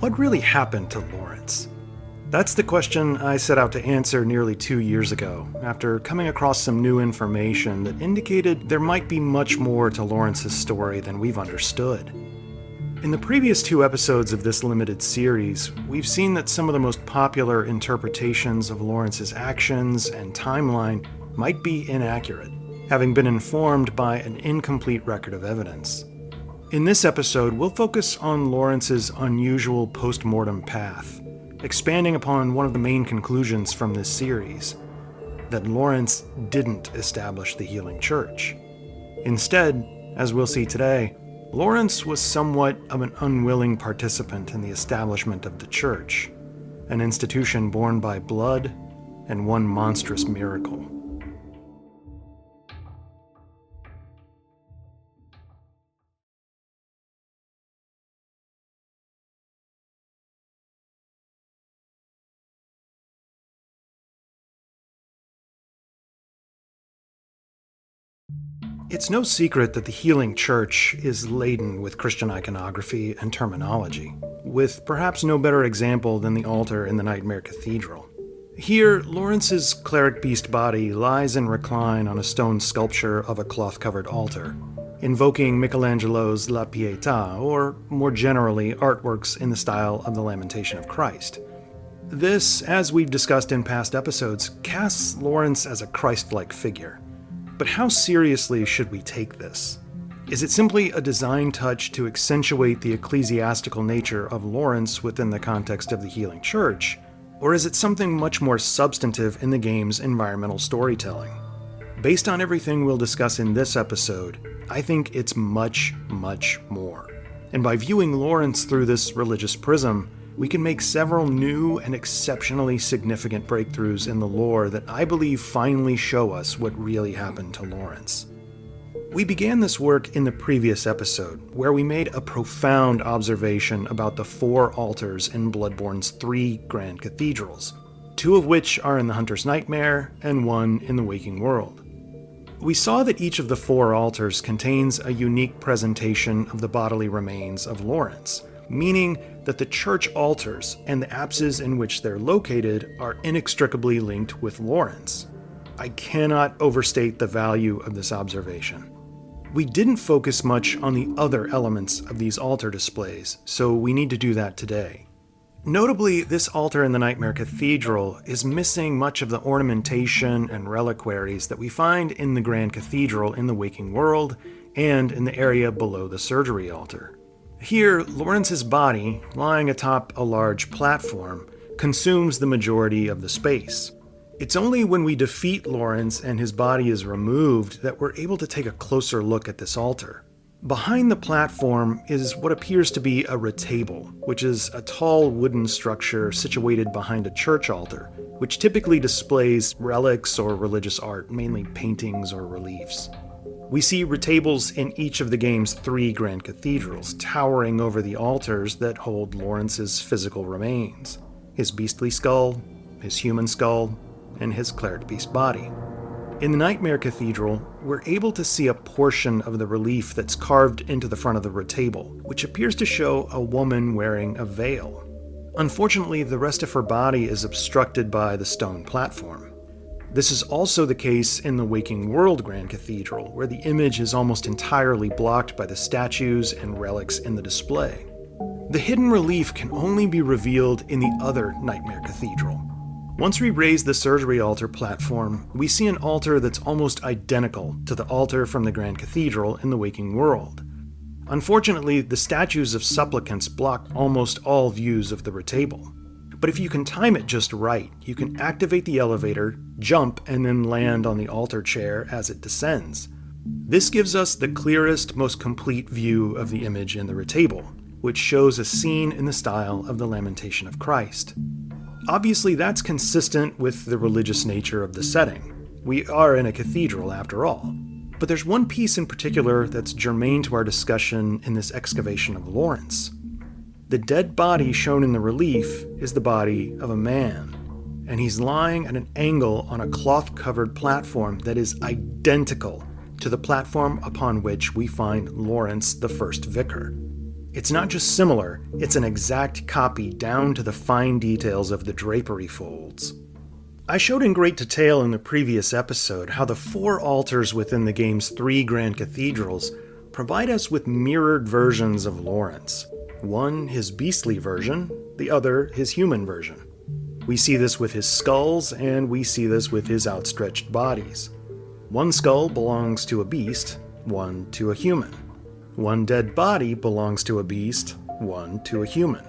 What really happened to Laurence? That's the question I set out to answer nearly 2 years ago, after coming across some new information that indicated there might be much more to Laurence's story than we've understood. In the previous 2 episodes of this limited series, we've seen that some of the most popular interpretations of Laurence's actions and timeline might be inaccurate, having been informed by an incomplete record of evidence. In this episode, we'll focus on Laurence's unusual post-mortem path, expanding upon one of the main conclusions from this series, that Laurence didn't establish the healing church. Instead, as we'll see today, Laurence was somewhat of an unwilling participant in the establishment of the church, an institution born by blood and one monstrous miracle. It's no secret that the healing church is laden with Christian iconography and terminology, with perhaps no better example than the altar in the Nightmare Cathedral. Here, Laurence's cleric beast body lies in recline on a stone sculpture of a cloth-covered altar, invoking Michelangelo's La Pietà, or more generally, artworks in the style of the Lamentation of Christ. This, as we've discussed in past episodes, casts Laurence as a Christ-like figure. But how seriously should we take this? Is it simply a design touch to accentuate the ecclesiastical nature of Laurence within the context of the healing church? Or is it something much more substantive in the game's environmental storytelling? Based on everything we'll discuss in this episode, I think it's much, much more. And by viewing Laurence through this religious prism, we can make several new and exceptionally significant breakthroughs in the lore that I believe finally show us what really happened to Laurence. We began this work in the previous episode, where we made a profound observation about the 4 altars in Bloodborne's 3 grand cathedrals, 2 of which are in the Hunter's Nightmare and 1 in the Waking World. We saw that each of the 4 altars contains a unique presentation of the bodily remains of Laurence, meaning that the church altars and the apses in which they're located are inextricably linked with Laurence. I cannot overstate the value of this observation. We didn't focus much on the other elements of these altar displays, so we need to do that today. Notably, this altar in the Nightmare Cathedral is missing much of the ornamentation and reliquaries that we find in the Grand Cathedral in the Waking World and in the area below the surgery altar. Here, Laurence's body, lying atop a large platform, consumes the majority of the space. It's only when we defeat Laurence and his body is removed that we're able to take a closer look at this altar. Behind the platform is what appears to be a retable, which is a tall wooden structure situated behind a church altar, which typically displays relics or religious art, mainly paintings or reliefs. We see retables in each of the game's 3 grand cathedrals, towering over the altars that hold Laurence's physical remains: his beastly skull, his human skull, and his cleric beast body. In the Nightmare Cathedral, we're able to see a portion of the relief that's carved into the front of the retable, which appears to show a woman wearing a veil. Unfortunately, the rest of her body is obstructed by the stone platform. This is also the case in the Waking World Grand Cathedral, where the image is almost entirely blocked by the statues and relics in the display. The hidden relief can only be revealed in the other Nightmare Cathedral. Once we raise the surgery altar platform, we see an altar that's almost identical to the altar from the Grand Cathedral in the Waking World. Unfortunately, the statues of supplicants block almost all views of the retable. But if you can time it just right, you can activate the elevator, jump, and then land on the altar chair as it descends. This gives us the clearest, most complete view of the image in the retable, which shows a scene in the style of the Lamentation of Christ. Obviously, that's consistent with the religious nature of the setting. We are in a cathedral, after all. But there's one piece in particular that's germane to our discussion in this excavation of Laurence. The dead body shown in the relief is the body of a man, and he's lying at an angle on a cloth-covered platform that is identical to the platform upon which we find Laurence, the first vicar. It's not just similar, it's an exact copy down to the fine details of the drapery folds. I showed in great detail in the previous episode how the 4 altars within the game's 3 grand cathedrals provide us with mirrored versions of Laurence. One his beastly version, the other his human version. We see this with his skulls, and we see this with his outstretched bodies. One skull belongs to a beast, one to a human. One dead body belongs to a beast, one to a human.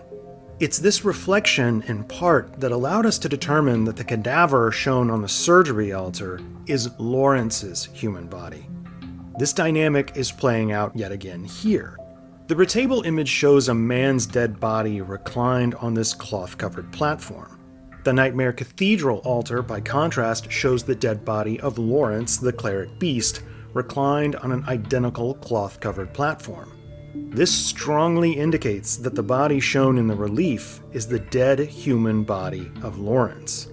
It's this reflection, in part, that allowed us to determine that the cadaver shown on the surgery altar is Laurence's human body. This dynamic is playing out yet again here. The Retable image shows a man's dead body reclined on this cloth-covered platform. The Nightmare Cathedral altar, by contrast, shows the dead body of Laurence, the cleric beast, reclined on an identical cloth-covered platform. This strongly indicates that the body shown in the relief is the dead human body of Laurence.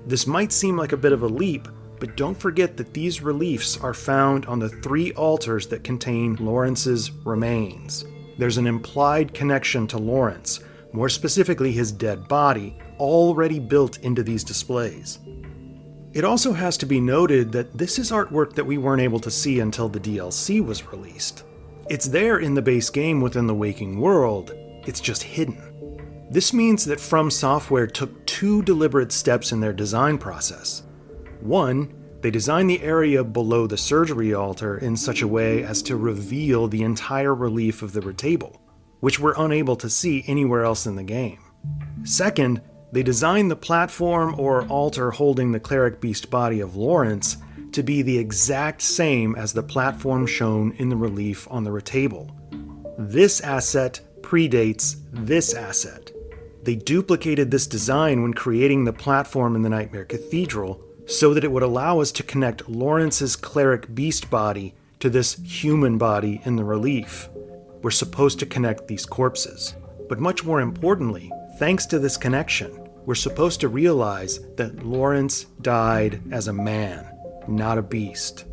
This might seem like a bit of a leap, but don't forget that these reliefs are found on the 3 altars that contain Laurence's remains. There's an implied connection to Laurence, more specifically his dead body, already built into these displays. It also has to be noted that this is artwork that we weren't able to see until the DLC was released. It's there in the base game within the Waking World, it's just hidden. This means that From Software took 2 deliberate steps in their design process. One, they designed the area below the surgery altar in such a way as to reveal the entire relief of the Retable, which we're unable to see anywhere else in the game. Second, they designed the platform or altar holding the cleric beast body of Laurence to be the exact same as the platform shown in the relief on the Retable. This asset predates this asset. They duplicated this design when creating the platform in the Nightmare Cathedral so that it would allow us to connect Laurence's cleric beast body to this human body in the relief. We're supposed to connect these corpses. But much more importantly, thanks to this connection, we're supposed to realize that Laurence died as a man, not a beast.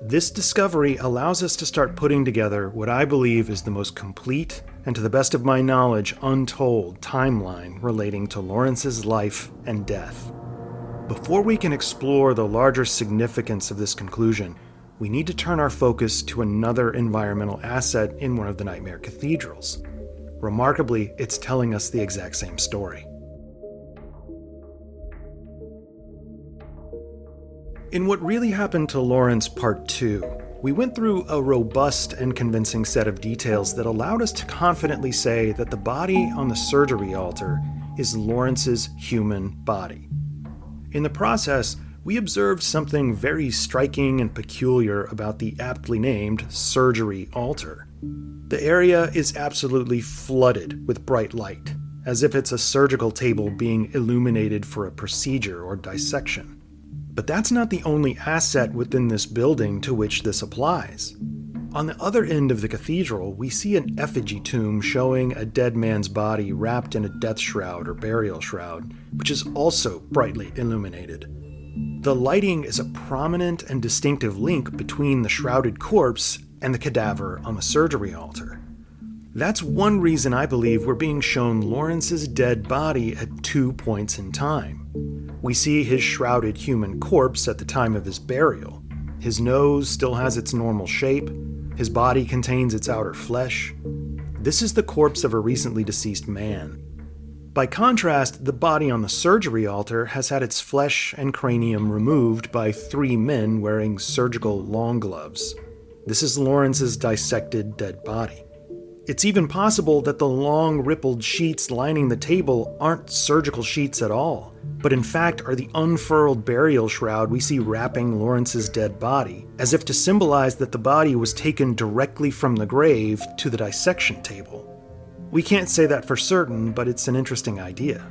This discovery allows us to start putting together what I believe is the most complete and, to the best of my knowledge, untold timeline relating to Laurence's life and death. Before we can explore the larger significance of this conclusion, we need to turn our focus to another environmental asset in one of the Nightmare Cathedrals. Remarkably, it's telling us the exact same story. In What Really Happened to Laurence Part 2, we went through a robust and convincing set of details that allowed us to confidently say that the body on the surgery altar is Laurence's human body. In the process, we observed something very striking and peculiar about the aptly named surgery altar. The area is absolutely flooded with bright light, as if it's a surgical table being illuminated for a procedure or dissection. But that's not the only asset within this building to which this applies. On the other end of the cathedral, we see an effigy tomb showing a dead man's body wrapped in a death shroud or burial shroud, which is also brightly illuminated. The lighting is a prominent and distinctive link between the shrouded corpse and the cadaver on the surgery altar. That's one reason I believe we're being shown Laurence's dead body at 2 points in time. We see his shrouded human corpse at the time of his burial. His nose still has its normal shape. His body contains its outer flesh. This is the corpse of a recently deceased man. By contrast, the body on the surgery altar has had its flesh and cranium removed by 3 men wearing surgical long gloves. This is Laurence's dissected dead body. It's even possible that the long rippled sheets lining the table aren't surgical sheets at all, but in fact are the unfurled burial shroud we see wrapping Laurence's dead body, as if to symbolize that the body was taken directly from the grave to the dissection table. We can't say that for certain, but it's an interesting idea.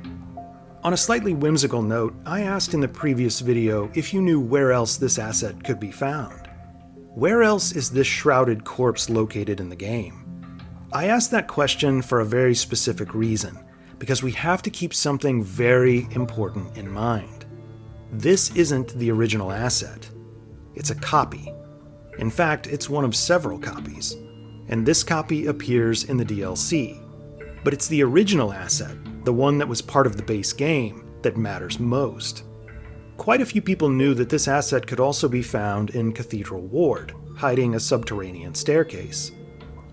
On a slightly whimsical note, I asked in the previous video if you knew where else this asset could be found. Where else is this shrouded corpse located in the game? I asked that question for a very specific reason, because we have to keep something very important in mind. This isn't the original asset. It's a copy. In fact, it's one of several copies. and this copy appears in the DLC. But it's the original asset, the one that was part of the base game, that matters most. Quite a few people knew that this asset could also be found in Cathedral Ward, hiding a subterranean staircase.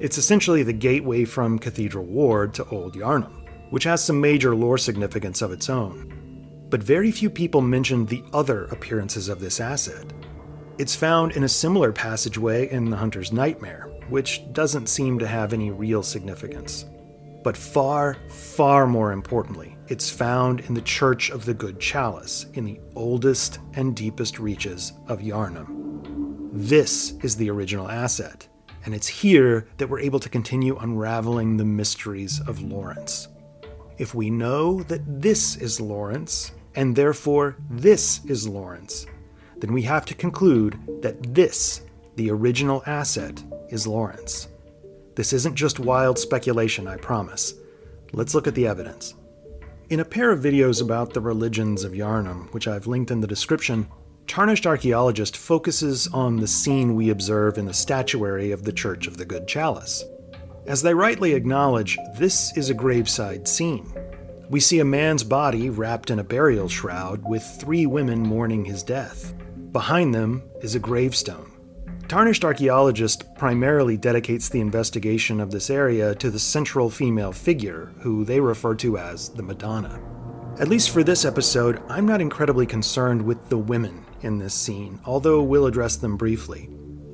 It's essentially the gateway from Cathedral Ward to Old Yharnam, which has some major lore significance of its own. But very few people mentioned the other appearances of this asset. It's found in a similar passageway in the Hunter's Nightmare, which doesn't seem to have any real significance. But far, far more importantly, it's found in the Church of the Good Chalice, in the oldest and deepest reaches of Yharnam. This is the original asset, and it's here that we're able to continue unraveling the mysteries of Laurence. If we know that this is Laurence, and therefore this is Laurence, then we have to conclude that this, the original asset, is Laurence. This isn't just wild speculation, I promise. Let's look at the evidence. In a pair of videos about the religions of Yharnam, which I've linked in the description, Tarnished Archaeologist focuses on the scene we observe in the statuary of the Church of the Good Chalice. As they rightly acknowledge, this is a graveside scene. We see a man's body wrapped in a burial shroud with 3 women mourning his death. Behind them is a gravestone. Tarnished Archaeologist primarily dedicates the investigation of this area to the central female figure, who they refer to as the Madonna. At least for this episode, I'm not incredibly concerned with the women in this scene, although we'll address them briefly.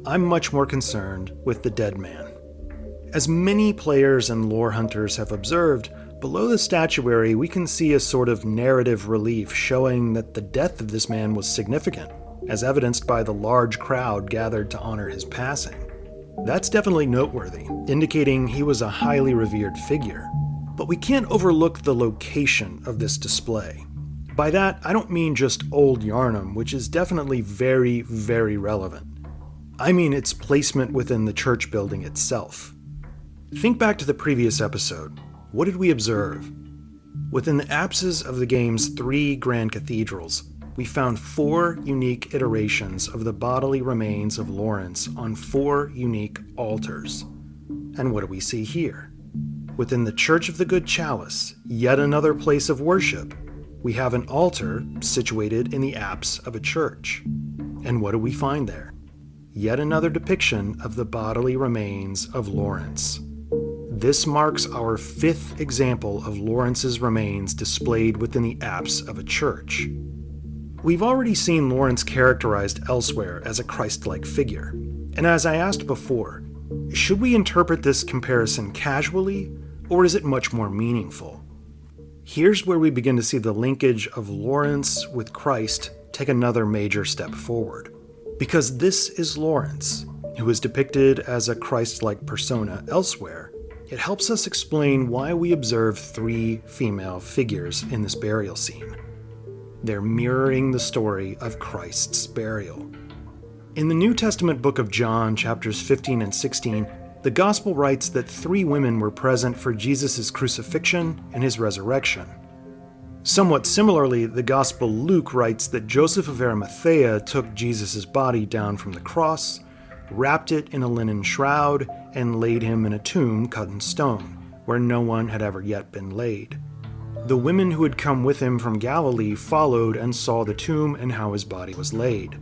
I'm much more concerned with the dead man. As many players and lore hunters have observed, below the statuary we can see a sort of narrative relief showing that the death of this man was significant, as evidenced by the large crowd gathered to honor his passing. That's definitely noteworthy, indicating he was a highly revered figure. But we can't overlook the location of this display. By that, I don't mean just Old Yharnam, which is definitely very, very relevant. I mean its placement within the church building itself. Think back to the previous episode. What did we observe? Within the apses of the game's 3 grand cathedrals, we found 4 unique iterations of the bodily remains of Laurence on 4 unique altars. And what do we see here? Within the Church of the Good Chalice, yet another place of worship, we have an altar situated in the apse of a church. And what do we find there? Yet another depiction of the bodily remains of Laurence. This marks our 5th example of Laurence's remains displayed within the apse of a church. We've already seen Laurence characterized elsewhere as a Christ-like figure, and as I asked before, should we interpret this comparison casually, or is it much more meaningful? Here's where we begin to see the linkage of Laurence with Christ take another major step forward. Because this is Laurence, who is depicted as a Christ-like persona elsewhere, it helps us explain why we observe 3 female figures in this burial scene. They're mirroring the story of Christ's burial. In the New Testament book of John, chapters 15 and 16, the Gospel writes that 3 women were present for Jesus' crucifixion and his resurrection. Somewhat similarly, the Gospel Luke writes that Joseph of Arimathea took Jesus' body down from the cross, wrapped it in a linen shroud, and laid him in a tomb cut in stone, where no one had ever yet been laid. The women who had come with him from Galilee followed and saw the tomb and how his body was laid.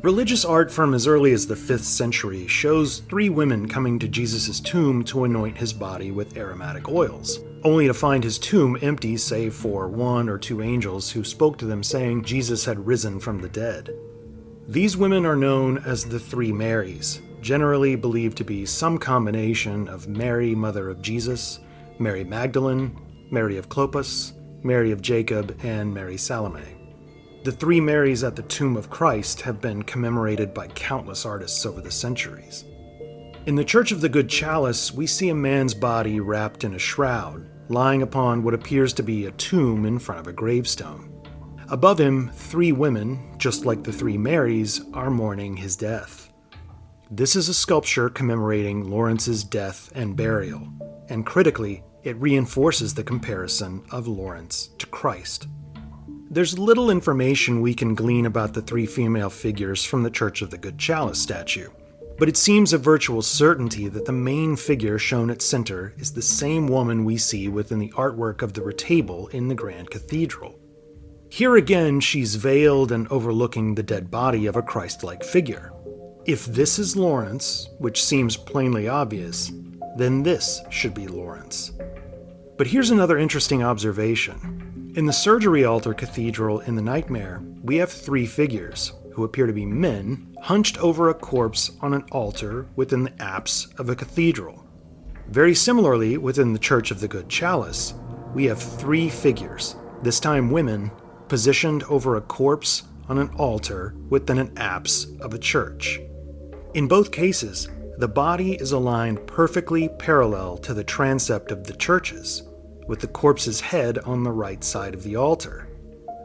Religious art from as early as the 5th century shows 3 women coming to Jesus' tomb to anoint his body with aromatic oils, only to find his tomb empty save for 1 or 2 angels who spoke to them saying Jesus had risen from the dead. These women are known as the 3 Marys, generally believed to be some combination of Mary, mother of Jesus, Mary Magdalene, Mary of Clopas, Mary of Jacob, and Mary Salome. The 3 Marys at the tomb of Christ have been commemorated by countless artists over the centuries. In the Church of the Good Chalice, we see a man's body wrapped in a shroud, lying upon what appears to be a tomb in front of a gravestone. Above him, 3 women, just like the 3 Marys, are mourning his death. This is a sculpture commemorating Laurence's death and burial, and critically, it reinforces the comparison of Laurence to Christ. There's little information we can glean about the 3 female figures from the Church of the Good Chalice statue, But it seems a virtual certainty that the main figure shown at center is the same woman we see within the artwork of the Retable in the Grand Cathedral. Here again, she's veiled and overlooking the dead body of a Christ-like figure. If this is Laurence, which seems plainly obvious, then this should be Laurence. But here's another interesting observation. In the Surgery Altar Cathedral in the Nightmare, we have three figures, who appear to be men, hunched over a corpse on an altar within the apse of a cathedral. Very similarly, within the Church of the Good Chalice, we have three figures, this time women, positioned over a corpse on an altar within an apse of a church. In both cases, the body is aligned perfectly parallel to the transept of the churches, with the corpse's head on the right side of the altar.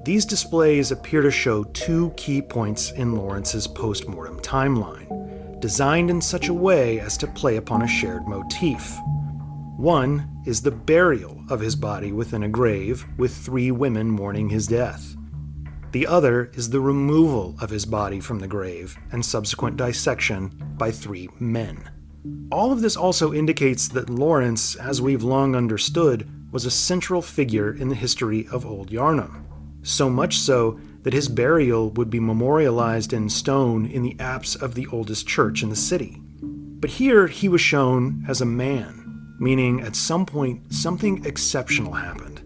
These displays appear to show two key points in Laurence's post-mortem timeline, designed in such a way as to play upon a shared motif. One is the burial of his body within a grave with three women mourning his death. The other is the removal of his body from the grave and subsequent dissection by three men. All of this also indicates that Laurence, as we've long understood, was a central figure in the history of Old Yharnam. So much so that his burial would be memorialized in stone in the apse of the oldest church in the city. But here he was shown as a man, meaning at some point something exceptional happened.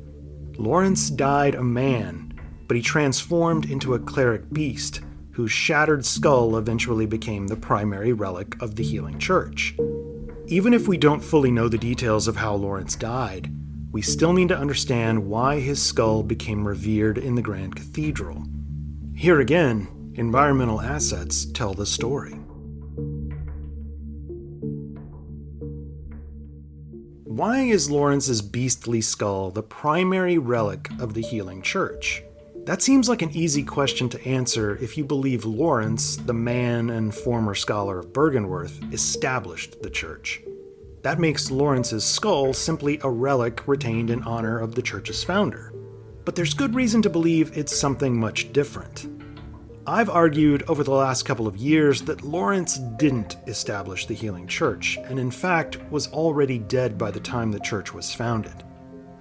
Laurence died a man, but he transformed into a cleric beast, whose shattered skull eventually became the primary relic of the healing church. Even if we don't fully know the details of how Laurence died, we still need to understand why his skull became revered in the Grand Cathedral. Here again, environmental assets tell the story. Why is Laurence's beastly skull the primary relic of the healing church? That seems like an easy question to answer if you believe Laurence, the man and former scholar of Byrgenwerth, established the church. That makes Laurence's skull simply a relic retained in honor of the church's founder. But there's good reason to believe it's something much different. I've argued over the last couple of years that Laurence didn't establish the healing church, and in fact was already dead by the time the church was founded.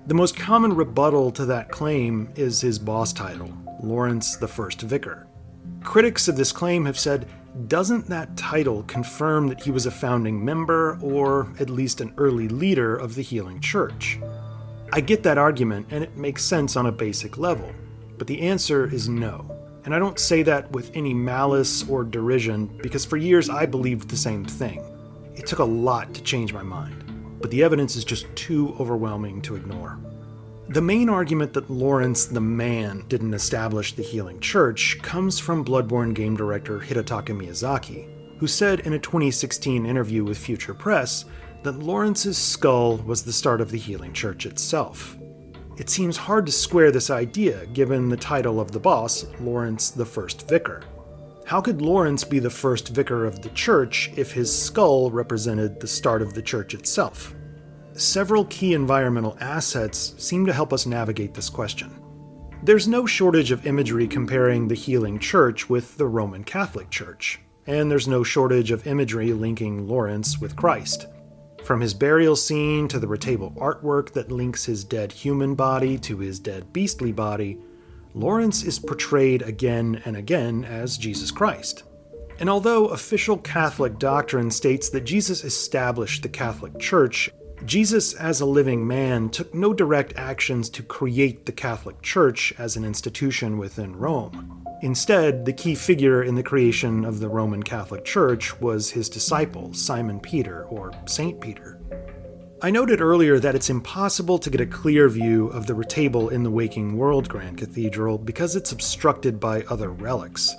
The most common rebuttal to that claim is his boss title, Laurence the First Vicar. Critics of this claim have said, doesn't that title confirm that he was a founding member, or at least an early leader of the healing church? I get that argument, and it makes sense on a basic level, but the answer is no. And I don't say that with any malice or derision, because for years I believed the same thing. It took a lot to change my mind, but the evidence is just too overwhelming to ignore. The main argument that Laurence the man didn't establish the healing church comes from Bloodborne game director Hidetaka Miyazaki, who said in a 2016 interview with Future Press that Laurence's skull was the start of the healing church itself. It seems hard to square this idea given the title of the boss, Laurence the First Vicar. How could Laurence be the first vicar of the church if his skull represented the start of the church itself? Several key environmental assets seem to help us navigate this question. There's no shortage of imagery comparing the healing church with the Roman Catholic Church, and there's no shortage of imagery linking Laurence with Christ. From his burial scene to the Retable artwork that links his dead human body to his dead beastly body, Laurence is portrayed again and again as Jesus Christ. And although official Catholic doctrine states that Jesus established the Catholic Church, Jesus as a living man took no direct actions to create the Catholic Church as an institution within Rome. Instead, the key figure in the creation of the Roman Catholic Church was his disciple, Simon Peter, or Saint Peter. I noted earlier that it's impossible to get a clear view of the Retable in the Waking World Grand Cathedral because it's obstructed by other relics.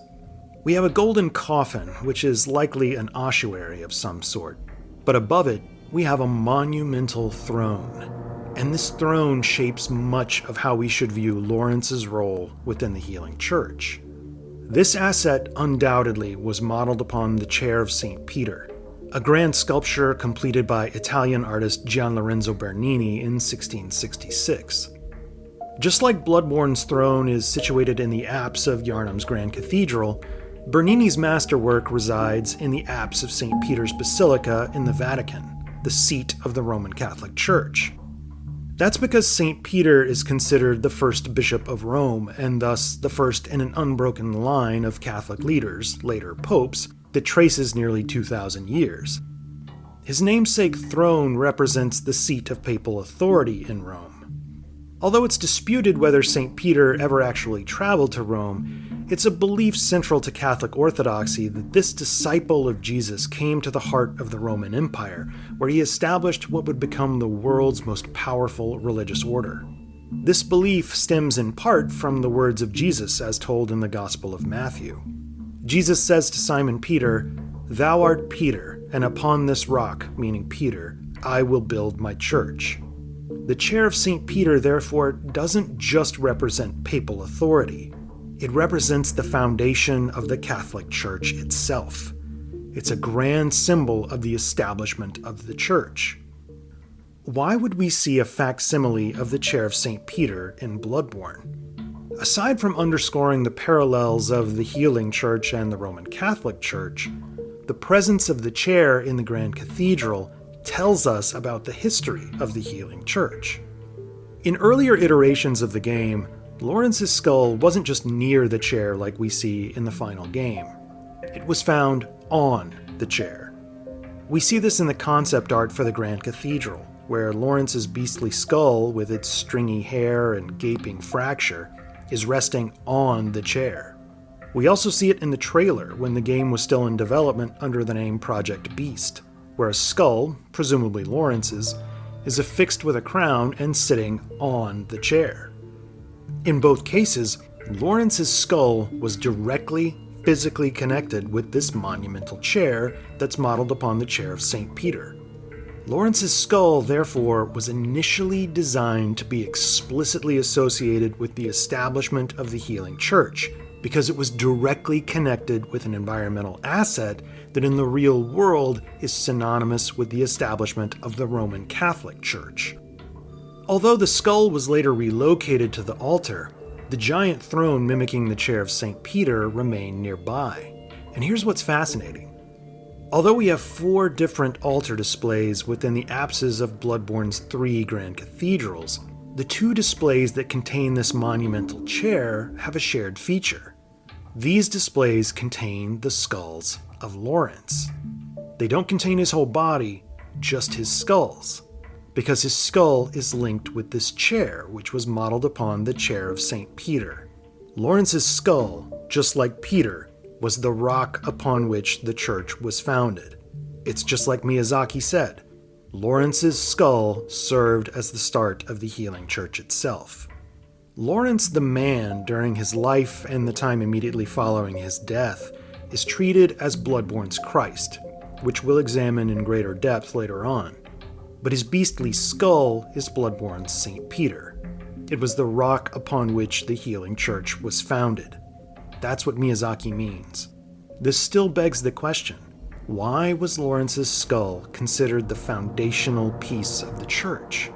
We have a golden coffin, which is likely an ossuary of some sort, but above it, we have a monumental throne, and this throne shapes much of how we should view Laurence's role within the healing church. This asset undoubtedly was modeled upon the chair of St. Peter, a grand sculpture completed by Italian artist Gian Lorenzo Bernini in 1666. Just like Bloodborne's throne is situated in the apse of Yharnam's Grand Cathedral, Bernini's masterwork resides in the apse of St. Peter's Basilica in the Vatican, the seat of the Roman Catholic Church. That's because St. Peter is considered the first bishop of Rome, and thus the first in an unbroken line of Catholic leaders, later popes, that traces nearly 2,000 years. His namesake throne represents the seat of papal authority in Rome. Although it's disputed whether St. Peter ever actually traveled to Rome, it's a belief central to Catholic orthodoxy that this disciple of Jesus came to the heart of the Roman Empire, where he established what would become the world's most powerful religious order. This belief stems in part from the words of Jesus as told in the Gospel of Matthew. Jesus says to Simon Peter, "Thou art Peter, and upon this rock," meaning Peter, "I will build my church." The chair of St. Peter, therefore, doesn't just represent papal authority. It represents the foundation of the Catholic Church itself. It's a grand symbol of the establishment of the Church. Why would we see a facsimile of the chair of St. Peter in Bloodborne? Aside from underscoring the parallels of the Healing Church and the Roman Catholic Church, the presence of the chair in the Grand Cathedral tells us about the history of the Healing Church. In earlier iterations of the game, Laurence's skull wasn't just near the chair like we see in the final game. It was found on the chair. We see this in the concept art for the Grand Cathedral, where Laurence's beastly skull, with its stringy hair and gaping fracture, is resting on the chair. We also see it in the trailer when the game was still in development under the name Project Beast, where a skull, presumably Laurence's, is affixed with a crown and sitting on the chair. In both cases, Laurence's skull was directly, physically connected with this monumental chair that's modeled upon the chair of St. Peter. Laurence's skull, therefore, was initially designed to be explicitly associated with the establishment of the Healing Church, because it was directly connected with an environmental asset that in the real world is synonymous with the establishment of the Roman Catholic Church. Although the skull was later relocated to the altar, the giant throne mimicking the chair of St. Peter remained nearby. And here's what's fascinating. Although we have 4 different altar displays within the apses of Bloodborne's 3 grand cathedrals, the 2 displays that contain this monumental chair have a shared feature. These displays contain the skulls of Laurence. They don't contain his whole body, just his skulls, because his skull is linked with this chair, which was modeled upon the chair of St. Peter. Laurence's skull, just like Peter, was the rock upon which the church was founded. It's just like Miyazaki said, Laurence's skull served as the start of the Healing Church itself. Laurence the man, during his life and the time immediately following his death, is treated as Bloodborne's Christ, which we'll examine in greater depth later on. But his beastly skull is Bloodborne's St. Peter. It was the rock upon which the Healing Church was founded. That's what Miyazaki means. This still begs the question, why was Laurence's skull considered the foundational piece of the church?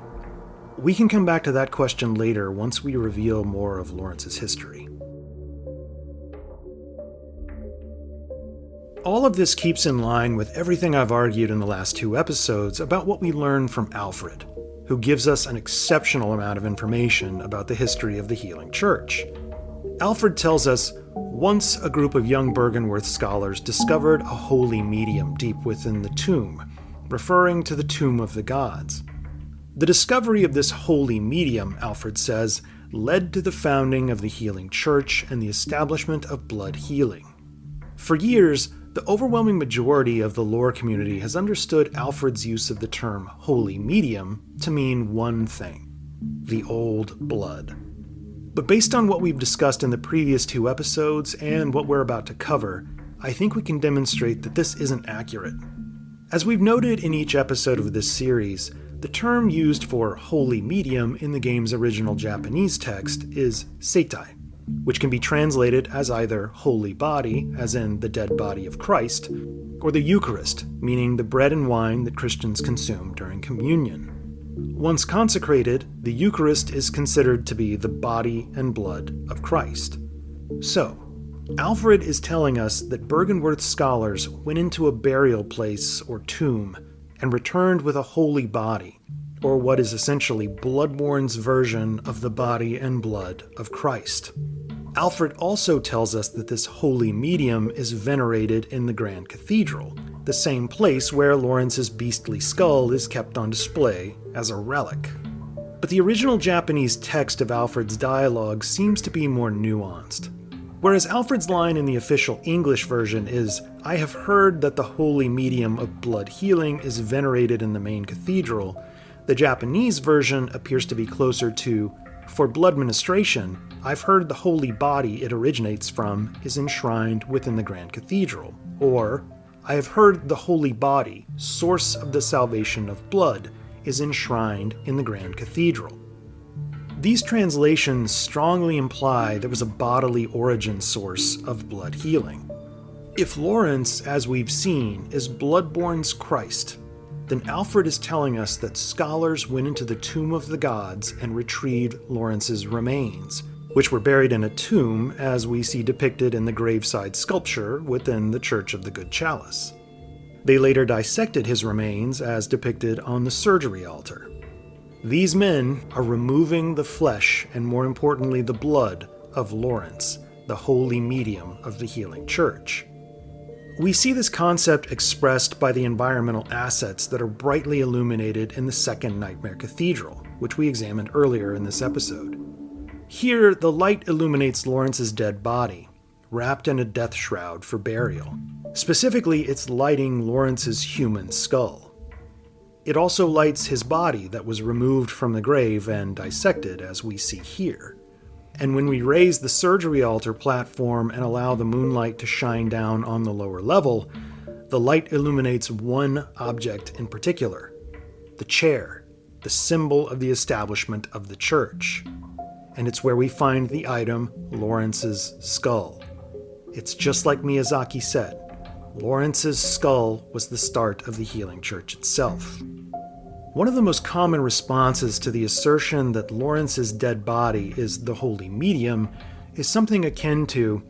We can come back to that question later once we reveal more of Laurence's history. All of this keeps in line with everything I've argued in the last 2 episodes about what we learn from Alfred, who gives us an exceptional amount of information about the history of the Healing Church. Alfred tells us, once a group of young Bergenworth scholars discovered a holy medium deep within the tomb, referring to the tomb of the gods. The discovery of this holy medium, Alfred says, led to the founding of the Healing Church and the establishment of blood healing. For years, the overwhelming majority of the lore community has understood Alfred's use of the term holy medium to mean one thing: the old blood. But based on what we've discussed in the previous 2 episodes and what we're about to cover, I think we can demonstrate that this isn't accurate. As we've noted in each episode of this series, the term used for holy medium in the game's original Japanese text is seitai, which can be translated as either holy body, as in the dead body of Christ, or the Eucharist, meaning the bread and wine that Christians consume during communion. Once consecrated, the Eucharist is considered to be the body and blood of Christ. So, Alfred is telling us that Byrgenwerth scholars went into a burial place or tomb and returned with a holy body, or what is essentially Bloodborne's version of the body and blood of Christ. Alfred also tells us that this holy medium is venerated in the Grand Cathedral, the same place where Laurence's beastly skull is kept on display as a relic. But the original Japanese text of Alfred's dialogue seems to be more nuanced. Whereas Alfred's line in the official English version is, "I have heard that the holy medium of blood healing is venerated in the main cathedral," the Japanese version appears to be closer to, "For blood ministration, I've heard the holy body it originates from is enshrined within the Grand Cathedral," or, "I have heard the holy body, source of the salvation of blood, is enshrined in the Grand Cathedral." These translations strongly imply there was a bodily origin source of blood healing. If Laurence, as we've seen, is Bloodborne's Christ, then Alfred is telling us that scholars went into the tomb of the gods and retrieved Laurence's remains, which were buried in a tomb as we see depicted in the graveside sculpture within the Church of the Good Chalice. They later dissected his remains as depicted on the surgery altar. These men are removing the flesh and, more importantly, the blood of Laurence, the holy medium of the healing church. We see this concept expressed by the environmental assets that are brightly illuminated in the second Nightmare Cathedral, which we examined earlier in this episode. Here, the light illuminates Laurence's dead body, wrapped in a death shroud for burial. Specifically, it's lighting Laurence's human skull. It also lights his body that was removed from the grave and dissected, as we see here. And when we raise the surgery altar platform and allow the moonlight to shine down on the lower level, the light illuminates one object in particular, the chair, the symbol of the establishment of the church. And it's where we find the item, Laurence's skull. It's just like Miyazaki said, Laurence's skull was the start of the healing church itself. One of the most common responses to the assertion that Laurence's dead body is the holy medium is something akin to,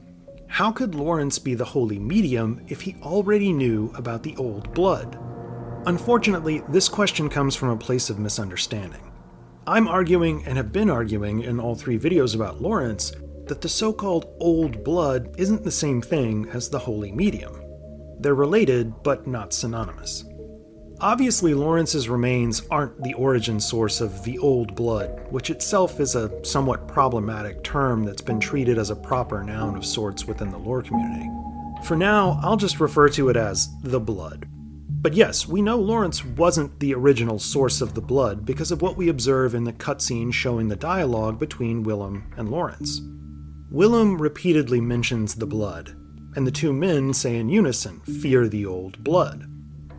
how could Laurence be the holy medium if he already knew about the old blood? Unfortunately, this question comes from a place of misunderstanding. I'm arguing, and have been arguing in all 3 videos about Laurence, that the so-called old blood isn't the same thing as the holy medium. They're related, but not synonymous. Obviously, Laurence's remains aren't the origin source of the old blood, which itself is a somewhat problematic term that's been treated as a proper noun of sorts within the lore community. For now, I'll just refer to it as the blood. But yes, we know Laurence wasn't the original source of the blood because of what we observe in the cutscene showing the dialogue between Willem and Laurence. Willem repeatedly mentions the blood, and the 2 men say in unison, "Fear the old blood."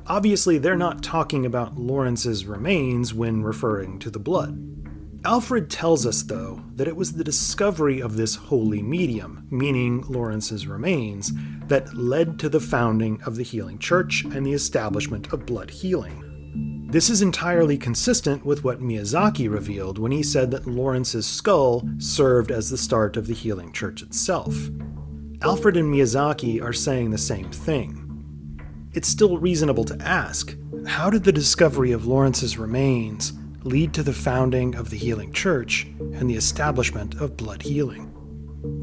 Obviously, they're not talking about Laurence's remains when referring to the blood. Alfred tells us, though, that it was the discovery of this holy medium, meaning Laurence's remains, that led to the founding of the healing church and the establishment of blood healing. This is entirely consistent with what Miyazaki revealed when he said that Laurence's skull served as the start of the healing church itself. Alfred and Miyazaki are saying the same thing. It's still reasonable to ask, how did the discovery of Laurence's remains lead to the founding of the healing church and the establishment of blood healing?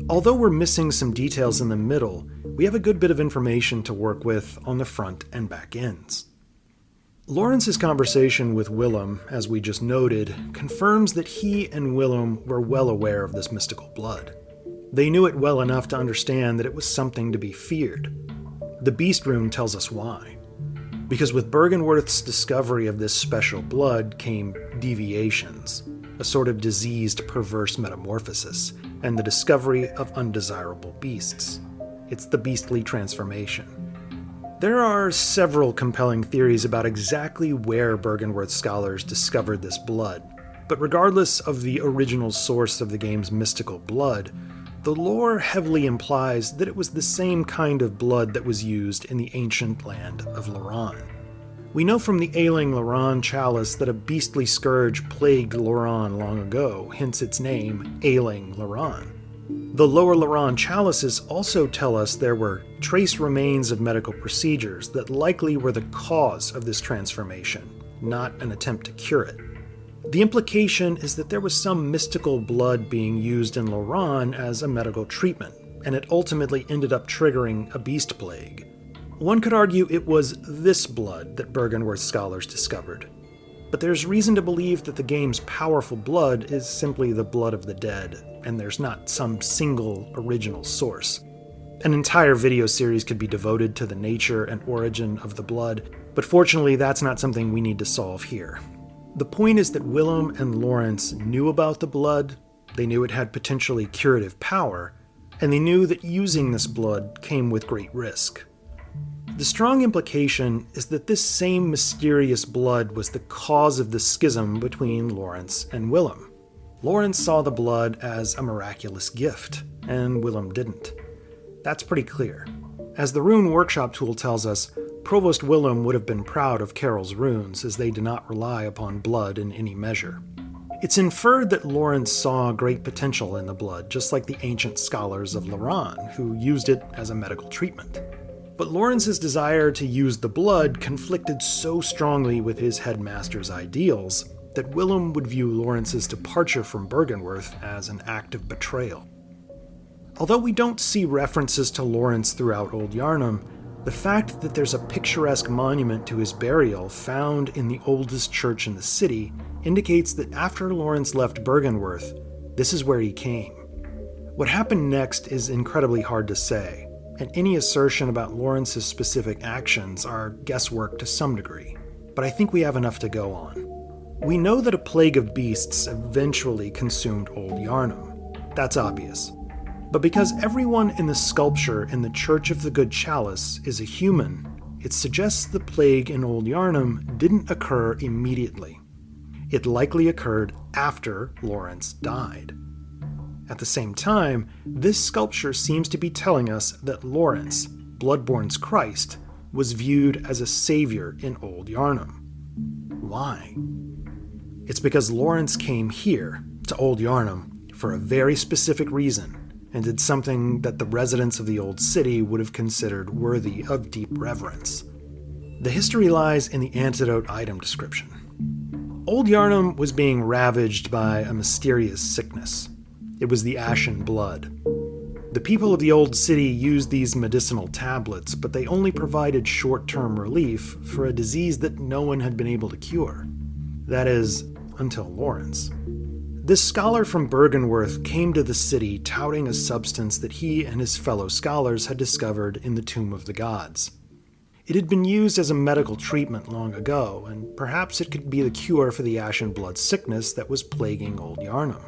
Although we're missing some details in the middle, we have a good bit of information to work with on the front and back ends. Laurence's conversation with Willem, as we just noted, confirms that he and Willem were well aware of this mystical blood. They knew it well enough to understand that it was something to be feared. The Beast Rune tells us why. Because with Byrgenwerth's discovery of this special blood came deviations, a sort of diseased, perverse metamorphosis, and the discovery of undesirable beasts. It's the beastly transformation. There are several compelling theories about exactly where Byrgenwerth scholars discovered this blood, but regardless of the original source of the game's mystical blood, the lore heavily implies that it was the same kind of blood that was used in the ancient land of Laurence. We know from the ailing Holy Chalice that a beastly scourge plagued Laurence long ago, hence its name, Ailing Laurence. The Lower Laurent chalices also tell us there were trace remains of medical procedures that likely were the cause of this transformation, not an attempt to cure it. The implication is that there was some mystical blood being used in Laurent as a medical treatment, and it ultimately ended up triggering a beast plague. One could argue it was this blood that Byrgenwerth scholars discovered. But there's reason to believe that the game's powerful blood is simply the blood of the dead, and there's not some single original source. An entire video series could be devoted to the nature and origin of the blood, but fortunately that's not something we need to solve here. The point is that Willem and Laurence knew about the blood, they knew it had potentially curative power, and they knew that using this blood came with great risk. The strong implication is that this same mysterious blood was the cause of the schism between Laurence and Willem. Laurence saw the blood as a miraculous gift, and Willem didn't. That's pretty clear. As the Rune Workshop tool tells us, Provost Willem would have been proud of Carol's runes, as they do not rely upon blood in any measure. It's inferred that Laurence saw great potential in the blood, just like the ancient scholars of Laurent, who used it as a medical treatment. But Laurence's desire to use the blood conflicted so strongly with his headmaster's ideals that Willem would view Laurence's departure from Byrgenwerth as an act of betrayal. Although we don't see references to Laurence throughout Old Yharnam, the fact that there's a picturesque monument to his burial found in the oldest church in the city indicates that after Laurence left Byrgenwerth, this is where he came. What happened next is incredibly hard to say, and any assertion about Laurence's specific actions are guesswork to some degree, but I think we have enough to go on. We know that a plague of beasts eventually consumed Old Yharnam. That's obvious. But because everyone in the sculpture in the Church of the Good Chalice is a human, it suggests the plague in Old Yharnam didn't occur immediately. It likely occurred after Laurence died. At the same time, this sculpture seems to be telling us that Laurence, Bloodborne's Christ, was viewed as a savior in Old Yharnam. Why? It's because Laurence came here, to Old Yharnam, for a very specific reason, and did something that the residents of the old city would have considered worthy of deep reverence. The history lies in the antidote item description. Old Yharnam was being ravaged by a mysterious sickness. It was the ashen blood. The people of the old city used these medicinal tablets, but they only provided short-term relief for a disease that no one had been able to cure. That is, until Laurence. This scholar from Byrgenwerth came to the city touting a substance that he and his fellow scholars had discovered in the Tomb of the Gods. It had been used as a medical treatment long ago, and perhaps it could be the cure for the ashen blood sickness that was plaguing Old Yharnam.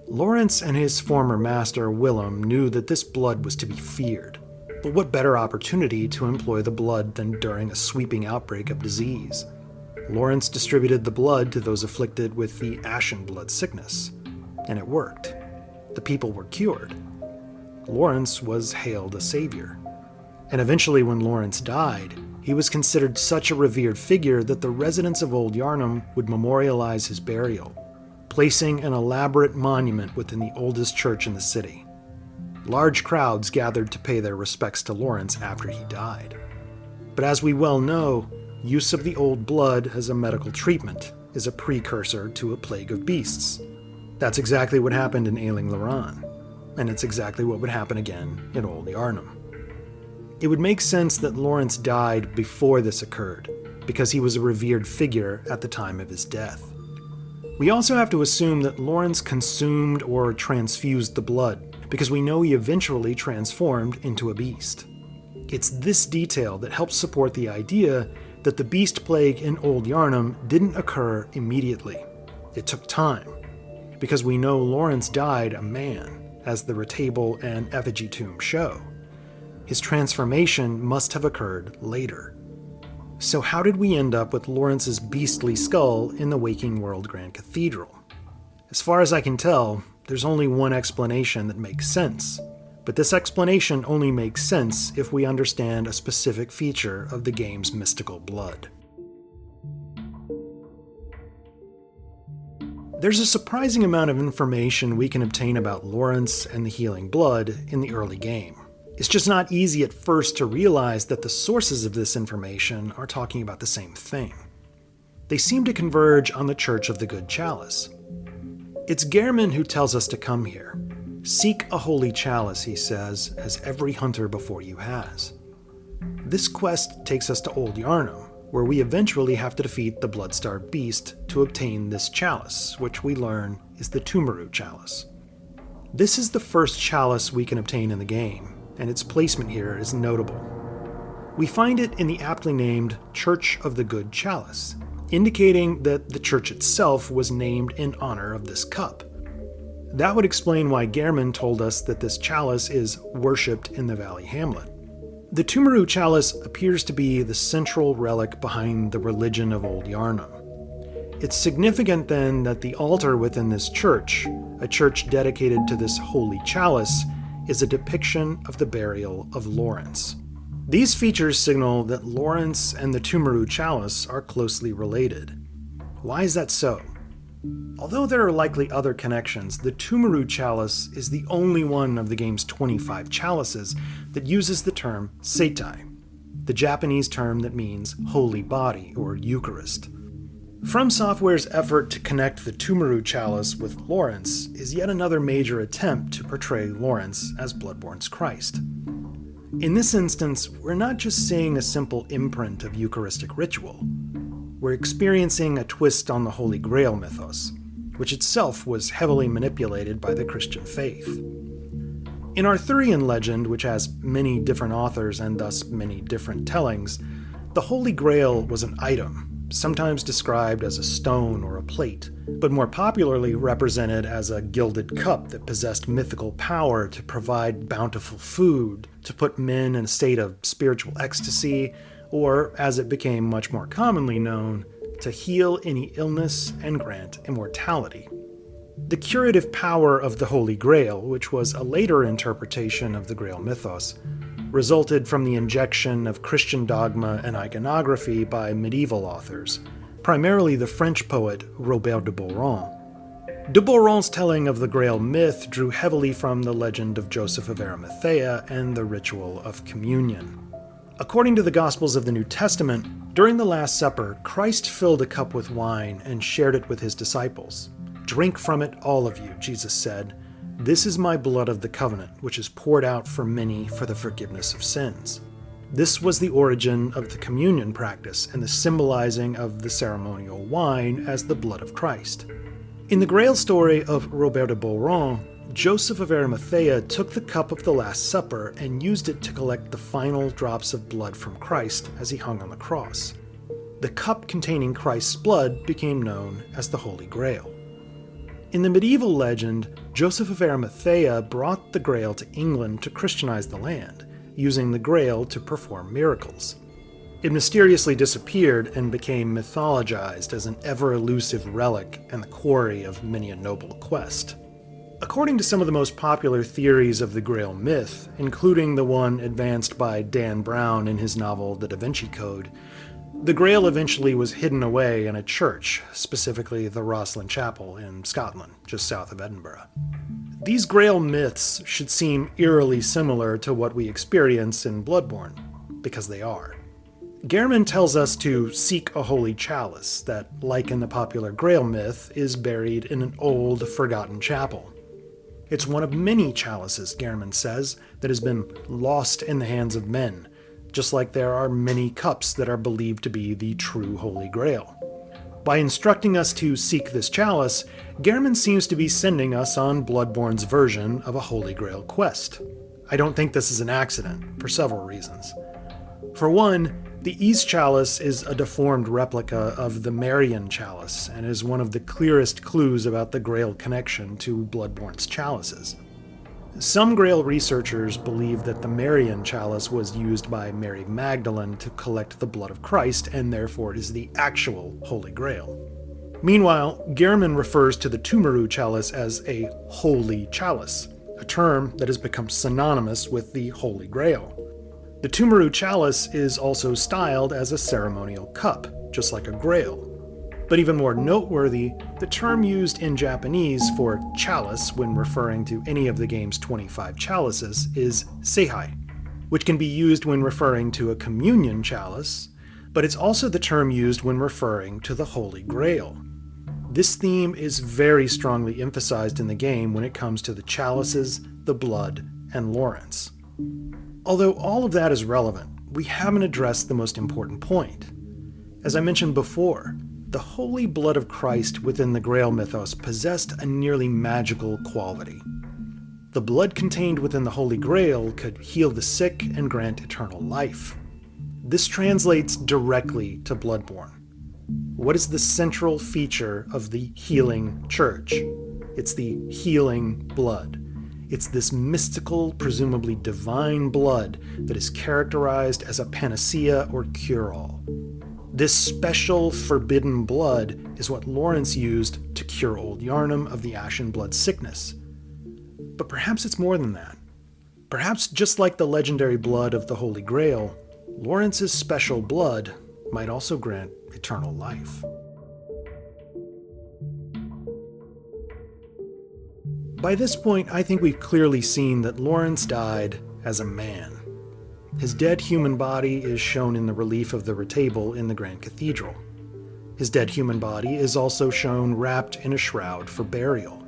Laurence and his former master, Willem, knew that this blood was to be feared, but what better opportunity to employ the blood than during a sweeping outbreak of disease? Laurence distributed the blood to those afflicted with the ashen blood sickness, and it worked. The people were cured. Laurence was hailed a savior. And eventually, when Laurence died, he was considered such a revered figure that the residents of Old Yharnam would memorialize his burial, placing an elaborate monument within the oldest church in the city. Large crowds gathered to pay their respects to Laurence after he died. But as we well know, use of the old blood as a medical treatment is a precursor to a plague of beasts. That's exactly what happened in Ailing Laurent, and it's exactly what would happen again in Old Yharnam. It would make sense that Laurence died before this occurred, because he was a revered figure at the time of his death. We also have to assume that Laurence consumed or transfused the blood, because we know he eventually transformed into a beast. It's this detail that helps support the idea that the beast plague in Old Yharnam didn't occur immediately. It took time, because we know Laurence died a man, as the Retable and effigy tomb show. His transformation must have occurred later. So how did we end up with Laurence's beastly skull in the Waking World Grand Cathedral? As far as I can tell, there's only one explanation that makes sense, but this explanation only makes sense if we understand a specific feature of the game's mystical blood. There's a surprising amount of information we can obtain about Laurence and the healing blood in the early game. It's just not easy at first to realize that the sources of this information are talking about the same thing. They seem to converge on the Church of the Good Chalice. It's Gehrman who tells us to come here. Seek a holy chalice, he says, as every hunter before you has. This quest takes us to Old Yharnam, where we eventually have to defeat the blood-starved beast to obtain this chalice, which we learn is the Holy Chalice. This is the first chalice we can obtain in the game, and its placement here is notable. We find it in the aptly named Church of the Good Chalice, indicating that the church itself was named in honor of this cup. That would explain why Gehrman told us that this chalice is worshipped in the Valley Hamlet. The Holy Chalice appears to be the central relic behind the religion of Old Yharnam. It's significant then that the altar within this church, a church dedicated to this Holy Chalice, is a depiction of the burial of Laurence. These features signal that Laurence and the Holy Chalice are closely related. Why is that so? Although there are likely other connections, the Holy Chalice is the only one of the game's 25 chalices that uses the term seitai, the Japanese term that means holy body or Eucharist. From Software's effort to connect the Holy Chalice with Laurence is yet another major attempt to portray Laurence as Bloodborne's Christ. In this instance, we're not just seeing a simple imprint of Eucharistic ritual. We're experiencing a twist on the Holy Grail mythos, which itself was heavily manipulated by the Christian faith. In Arthurian legend, which has many different authors and thus many different tellings, the Holy Grail was an item, sometimes described as a stone or a plate, but more popularly represented as a gilded cup that possessed mythical power to provide bountiful food, to put men in a state of spiritual ecstasy, or, as it became much more commonly known, to heal any illness and grant immortality. The curative power of the Holy Grail, which was a later interpretation of the Grail mythos, resulted from the injection of Christian dogma and iconography by medieval authors, primarily the French poet Robert de Boron. De Boron's telling of the Grail myth drew heavily from the legend of Joseph of Arimathea and the ritual of communion. According to the Gospels of the New Testament, during the Last Supper, Christ filled a cup with wine and shared it with his disciples. "Drink from it, all of you," Jesus said. "This is my blood of the covenant, which is poured out for many for the forgiveness of sins." This was the origin of the communion practice and the symbolizing of the ceremonial wine as the blood of Christ. In the Grail story of Robert de Boron, Joseph of Arimathea took the cup of the Last Supper and used it to collect the final drops of blood from Christ as he hung on the cross. The cup containing Christ's blood became known as the Holy Grail. In the medieval legend, Joseph of Arimathea brought the Grail to England to Christianize the land, using the Grail to perform miracles. It mysteriously disappeared and became mythologized as an ever-elusive relic and the quarry of many a noble quest. According to some of the most popular theories of the Grail myth, including the one advanced by Dan Brown in his novel The Da Vinci Code, the Grail eventually was hidden away in a church, specifically the Rosslyn Chapel in Scotland, just south of Edinburgh. These Grail myths should seem eerily similar to what we experience in Bloodborne, because they are. Gehrman tells us to seek a holy chalice that, like in the popular Grail myth, is buried in an old, forgotten chapel. It's one of many chalices, Gehrman says, that has been lost in the hands of men, just like there are many cups that are believed to be the true Holy Grail. By instructing us to seek this chalice, Gehrman seems to be sending us on Bloodborne's version of a Holy Grail quest. I don't think this is an accident, for several reasons. For one, the Ys Chalice is a deformed replica of the Marian Chalice and is one of the clearest clues about the Grail connection to Bloodborne's chalices. Some Grail researchers believe that the Marian Chalice was used by Mary Magdalene to collect the blood of Christ and therefore is the actual Holy Grail. Meanwhile, Gehrman refers to the Holy Chalice as a Holy Chalice, a term that has become synonymous with the Holy Grail. The Holy Chalice is also styled as a ceremonial cup, just like a Grail. But even more noteworthy, the term used in Japanese for chalice when referring to any of the game's 25 chalices is seihai, which can be used when referring to a communion chalice, but it's also the term used when referring to the Holy Grail. This theme is very strongly emphasized in the game when it comes to the chalices, the blood, and Laurence. Although all of that is relevant, we haven't addressed the most important point. As I mentioned before, the holy blood of Christ within the Grail mythos possessed a nearly magical quality. The blood contained within the Holy Grail could heal the sick and grant eternal life. This translates directly to Bloodborne. What is the central feature of the healing church? It's the healing blood. It's this mystical, presumably divine blood that is characterized as a panacea or cure-all. This special, forbidden blood is what Laurence used to cure old Yharnam of the ashen blood sickness. But perhaps it's more than that. Perhaps just like the legendary blood of the Holy Grail, Laurence's special blood might also grant eternal life. By this point, I think we've clearly seen that Laurence died as a man. His dead human body is shown in the relief of the Retable in the Grand Cathedral. His dead human body is also shown wrapped in a shroud for burial.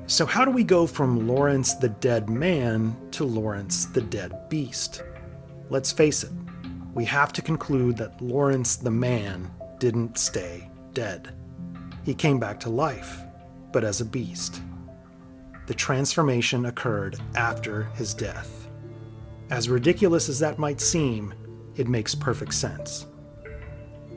So how do we go from Laurence the dead man to Laurence the dead beast? Let's face it, we have to conclude that Laurence the man didn't stay dead. He came back to life, but as a beast. The transformation occurred after his death. As ridiculous as that might seem, it makes perfect sense.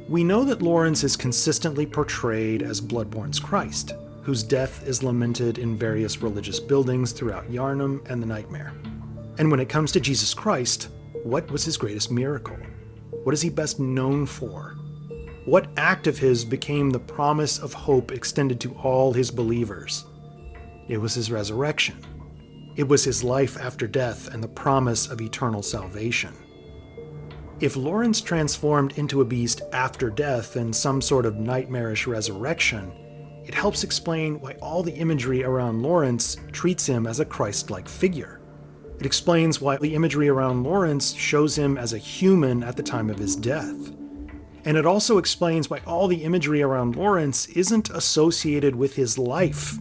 We know that Laurence is consistently portrayed as Bloodborne's Christ, whose death is lamented in various religious buildings throughout Yharnam and the Nightmare. And when it comes to Jesus Christ, what was his greatest miracle? What is he best known for? What act of his became the promise of hope extended to all his believers? It was his resurrection. It was his life after death and the promise of eternal salvation. If Laurence transformed into a beast after death and some sort of nightmarish resurrection, it helps explain why all the imagery around Laurence treats him as a Christ-like figure. It explains why the imagery around Laurence shows him as a human at the time of his death. And it also explains why all the imagery around Laurence isn't associated with his life.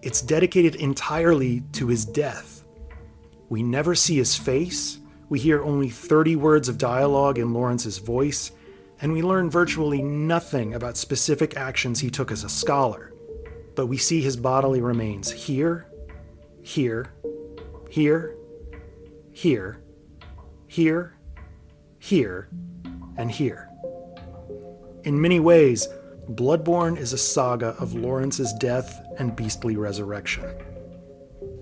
It's dedicated entirely to his death. We never see his face, we hear only 30 words of dialogue in Laurence's voice, and we learn virtually nothing about specific actions he took as a scholar. But we see his bodily remains here, here, here, here, here, here, and here. In many ways, Bloodborne is a saga of Laurence's death and beastly resurrection.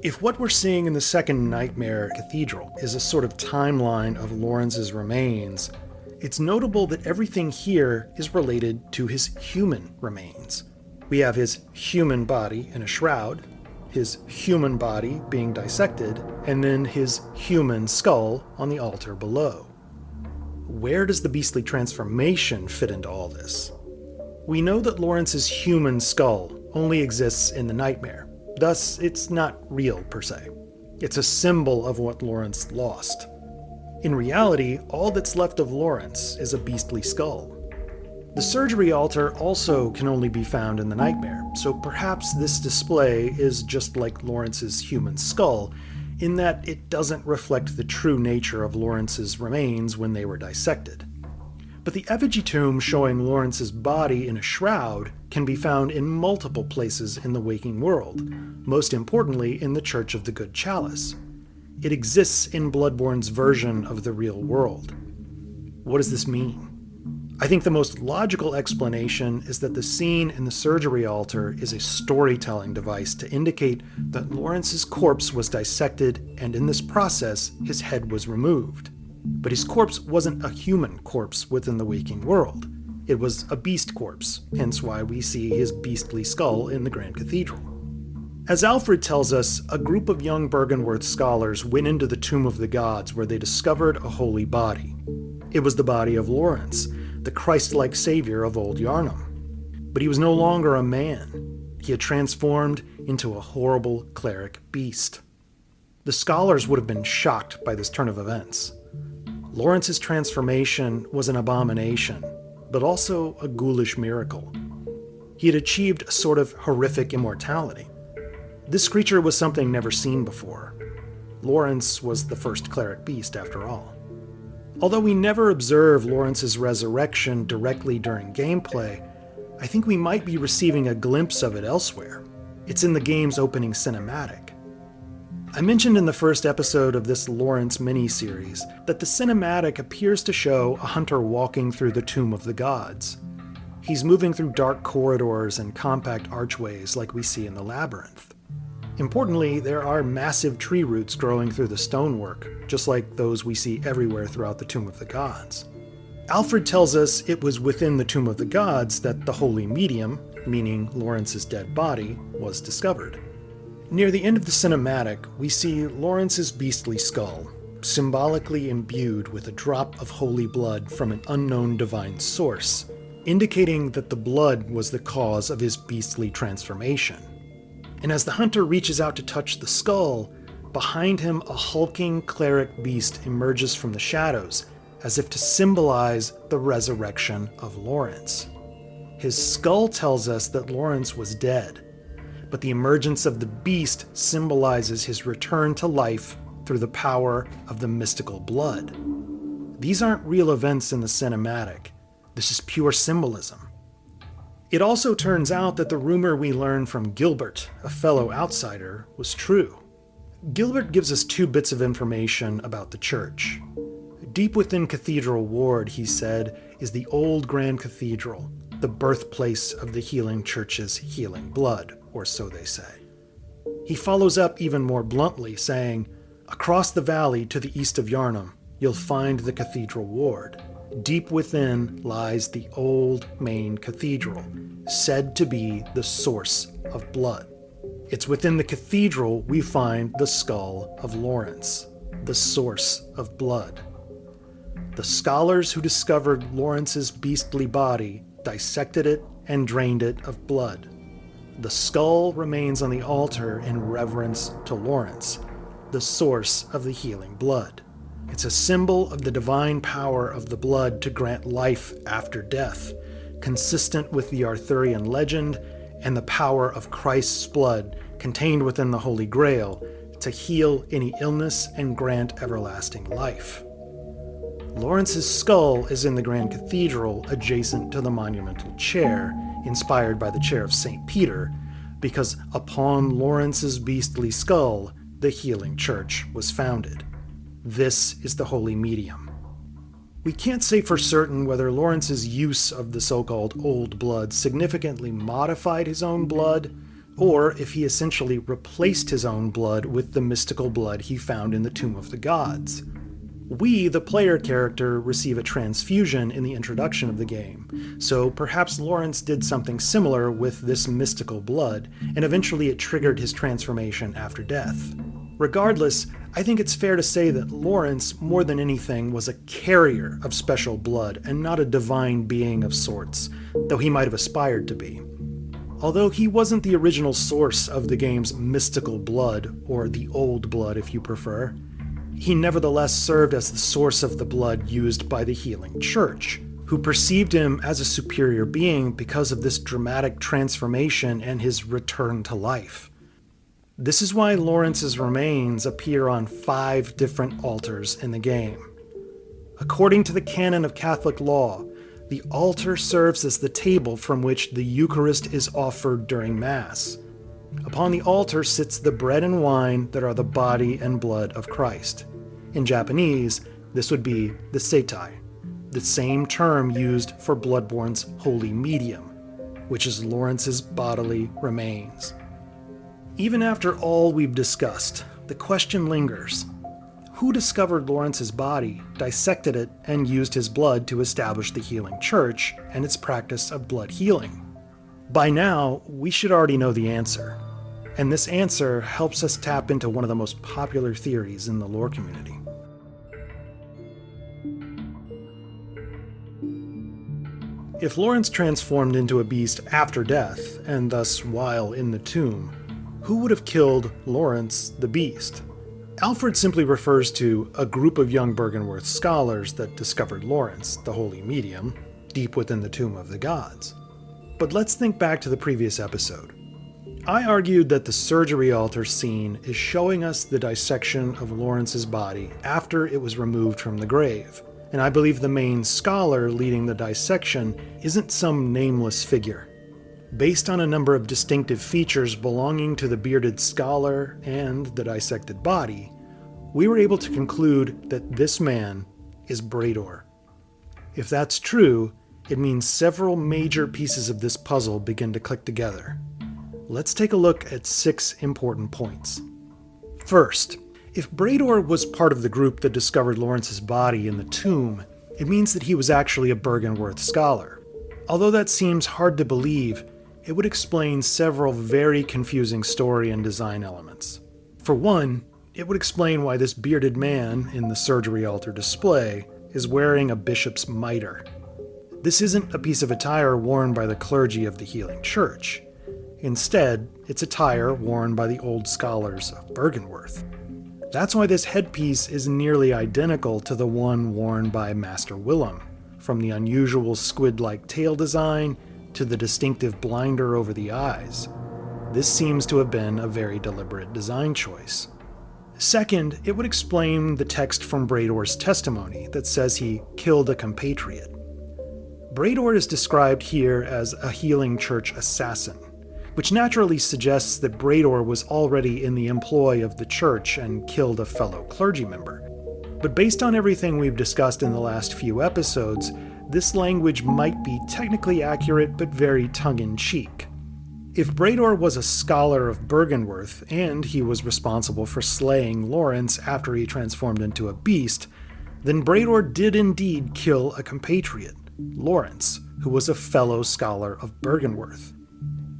If what we're seeing in the second Nightmare Cathedral is a sort of timeline of Laurence's remains, it's notable that everything here is related to his human remains. We have his human body in a shroud, his human body being dissected, and then his human skull on the altar below. Where does the beastly transformation fit into all this? We know that Laurence's human skull only exists in the Nightmare, thus it's not real per se. It's a symbol of what Laurence lost. In reality, all that's left of Laurence is a beastly skull. The surgery altar also can only be found in the Nightmare, so perhaps this display is just like Laurence's human skull, in that it doesn't reflect the true nature of Laurence's remains when they were dissected. But the effigy tomb showing Laurence's body in a shroud can be found in multiple places in the waking world, most importantly in the Church of the Good Chalice. It exists in Bloodborne's version of the real world. What does this mean? I think the most logical explanation is that the scene in the surgery altar is a storytelling device to indicate that Laurence's corpse was dissected, and in this process, his head was removed. But his corpse wasn't a human corpse within the waking world. It was a beast corpse, hence why we see his beastly skull in the Grand Cathedral. As Alfred tells us, a group of young Byrgenwerth scholars went into the Tomb of the Gods where they discovered a holy body. It was the body of Laurence, the Christ-like savior of old Yharnam. But he was no longer a man. He had transformed into a horrible cleric beast. The scholars would have been shocked by this turn of events. Laurence's transformation was an abomination, but also a ghoulish miracle. He had achieved a sort of horrific immortality. This creature was something never seen before. Laurence was the first cleric beast, after all. Although we never observe Laurence's resurrection directly during gameplay, I think we might be receiving a glimpse of it elsewhere. It's in the game's opening cinematic. I mentioned in the first episode of this Laurence miniseries that the cinematic appears to show a hunter walking through the Tomb of the Gods. He's moving through dark corridors and compact archways like we see in the Labyrinth. Importantly, there are massive tree roots growing through the stonework, just like those we see everywhere throughout the Tomb of the Gods. Alfred tells us it was within the Tomb of the Gods that the Holy Medium, meaning Laurence's dead body, was discovered. Near the end of the cinematic, we see Laurence's beastly skull, symbolically imbued with a drop of holy blood from an unknown divine source, indicating that the blood was the cause of his beastly transformation. And as the hunter reaches out to touch the skull, behind him a hulking cleric beast emerges from the shadows, as if to symbolize the resurrection of Laurence. His skull tells us that Laurence was dead, but the emergence of the beast symbolizes his return to life through the power of the mystical blood. These aren't real events in the cinematic. This is pure symbolism. It also turns out that the rumor we learned from Gilbert, a fellow outsider, was true. Gilbert gives us 2 bits of information about the church. Deep within Cathedral Ward, he said, is the old Grand Cathedral, the birthplace of the healing church's healing blood, or so they say. He follows up even more bluntly, saying, "Across the valley to the east of Yarnham, you'll find the Cathedral Ward. Deep within lies the old main cathedral, said to be the source of blood. It's within the cathedral we find the skull of Laurence, the source of blood. The scholars who discovered Laurence's beastly body dissected it and drained it of blood. The skull remains on the altar in reverence to Laurence, the source of the healing blood. It's a symbol of the divine power of the blood to grant life after death, consistent with the Arthurian legend and the power of Christ's blood contained within the Holy Grail to heal any illness and grant everlasting life. Laurence's skull is in the Grand Cathedral adjacent to the monumental chair, inspired by the chair of St. Peter, because upon Laurence's beastly skull, the healing church was founded. This is the Holy Medium. We can't say for certain whether Laurence's use of the so-called old blood significantly modified his own blood, or if he essentially replaced his own blood with the mystical blood he found in the Tomb of the Gods. We, the player character, receive a transfusion in the introduction of the game, so perhaps Laurence did something similar with this mystical blood, and eventually it triggered his transformation after death. Regardless, I think it's fair to say that Laurence, more than anything, was a carrier of special blood and not a divine being of sorts, though he might have aspired to be. Although he wasn't the original source of the game's mystical blood, or the old blood if you prefer, he nevertheless served as the source of the blood used by the healing church, who perceived him as a superior being because of this dramatic transformation and his return to life. This is why Laurence's remains appear on 5 different altars in the game. According to the canon of Catholic law, the altar serves as the table from which the Eucharist is offered during Mass. Upon the altar sits the bread and wine that are the body and blood of Christ. In Japanese, this would be the seitai, the same term used for Bloodborne's Holy Medium, which is Laurence's bodily remains. Even after all we've discussed, the question lingers. Who discovered Laurence's body, dissected it, and used his blood to establish the healing church and its practice of blood healing? By now, we should already know the answer, and this answer helps us tap into one of the most popular theories in the lore community. . If Laurence transformed into a beast after death, and thus while in the tomb, who would have killed Laurence the beast? Alfred simply refers to a group of young Byrgenwerth scholars that discovered Laurence, the holy medium, deep within the tomb of the gods. But let's think back to the previous episode. I argued that the surgery altar scene is showing us the dissection of Laurence's body after it was removed from the grave, and I believe the main scholar leading the dissection isn't some nameless figure. Based on a number of distinctive features belonging to the bearded scholar and the dissected body, we were able to conclude that this man is Brador. If that's true, it means several major pieces of this puzzle begin to click together. Let's take a look at 6 important points. First, if Brador was part of the group that discovered Laurence's body in the tomb, it means that he was actually a Byrgenwerth scholar. Although that seems hard to believe, it would explain several very confusing story and design elements. For one, it would explain why this bearded man in the surgery altar display is wearing a bishop's mitre. This isn't a piece of attire worn by the clergy of the Healing Church. Instead, it's attire worn by the old scholars of Byrgenwerth. That's why this headpiece is nearly identical to the one worn by Master Willem, from the unusual squid-like tail design to the distinctive blinder over the eyes. This seems to have been a very deliberate design choice. Second, it would explain the text from Brador's testimony that says he killed a compatriot. Brador is described here as a Healing Church assassin, which naturally suggests that Brador was already in the employ of the church and killed a fellow clergy member. But based on everything we've discussed in the last few episodes, this language might be technically accurate but very tongue-in-cheek. If Brador was a scholar of Byrgenwerth, and he was responsible for slaying Laurence after he transformed into a beast, then Brador did indeed kill a compatriot, Laurence, who was a fellow scholar of Byrgenwerth.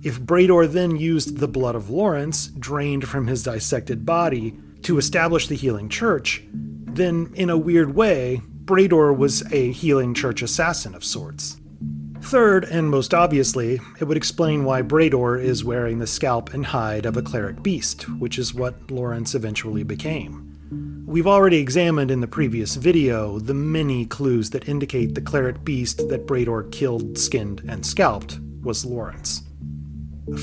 If Brador then used the blood of Laurence, drained from his dissected body, to establish the Healing Church, then, in a weird way, Brador was a Healing Church assassin of sorts. Third, and most obviously, it would explain why Brador is wearing the scalp and hide of a cleric beast, which is what Laurence eventually became. We've already examined in the previous video the many clues that indicate the cleric beast that Brador killed, skinned, and scalped was Laurence.